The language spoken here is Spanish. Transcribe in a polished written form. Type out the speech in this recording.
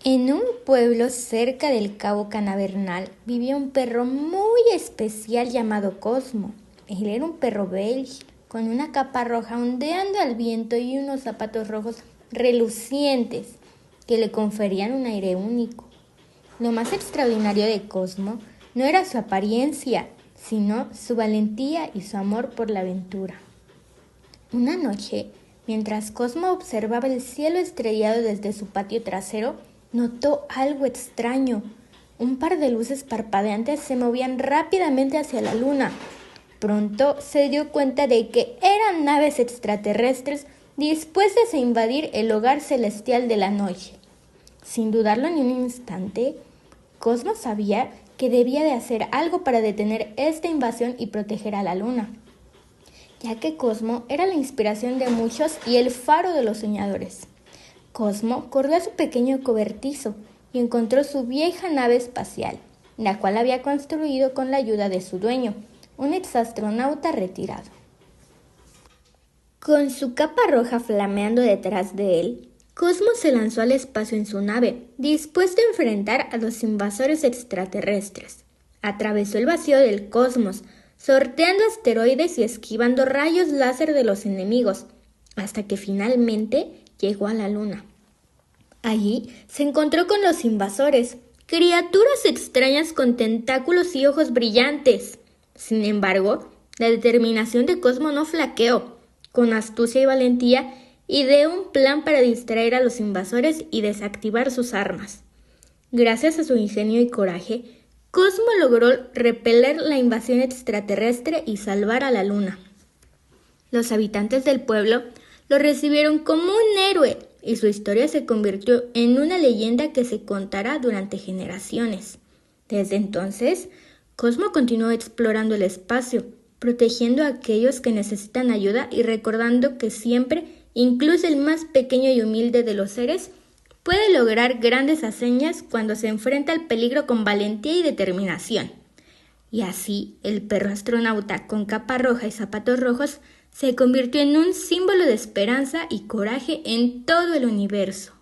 En un pueblo cerca del Cabo Canaveral vivía un perro muy especial llamado Cosmo. Él era un perro beige, con una capa roja ondeando al viento y unos zapatos rojos relucientes que le conferían un aire único. Lo más extraordinario de Cosmo no era su apariencia, sino su valentía y su amor por la aventura. Una noche, mientras Cosmo observaba el cielo estrellado desde su patio trasero, notó algo extraño. Un par de luces parpadeantes se movían rápidamente hacia la luna. Pronto se dio cuenta de que eran naves extraterrestres dispuestas a invadir el hogar celestial de la noche. Sin dudarlo ni un instante, Cosmo sabía que debía de hacer algo para detener esta invasión y proteger a la luna, ya que Cosmo era la inspiración de muchos y el faro de los soñadores. Cosmo corrió a su pequeño cobertizo y encontró su vieja nave espacial, la cual había construido con la ayuda de su dueño, un exastronauta retirado. Con su capa roja flameando detrás de él, Cosmo se lanzó al espacio en su nave, dispuesto a enfrentar a los invasores extraterrestres. Atravesó el vacío del cosmos, sorteando asteroides y esquivando rayos láser de los enemigos, hasta que finalmente llegó a la luna. Allí se encontró con los invasores, criaturas extrañas con tentáculos y ojos brillantes. Sin embargo, la determinación de Cosmo no flaqueó. Con astucia y valentía, ideó un plan para distraer a los invasores y desactivar sus armas. Gracias a su ingenio y coraje, Cosmo logró repeler la invasión extraterrestre y salvar a la luna. Los habitantes del pueblo lo recibieron como un héroe y su historia se convirtió en una leyenda que se contará durante generaciones. Desde entonces, Cosmo continuó explorando el espacio, protegiendo a aquellos que necesitan ayuda y recordando que siempre, incluso el más pequeño y humilde de los seres, puede lograr grandes hazañas cuando se enfrenta al peligro con valentía y determinación. Y así, el perro astronauta con capa roja y zapatos rojos se convirtió en un símbolo de esperanza y coraje en todo el universo.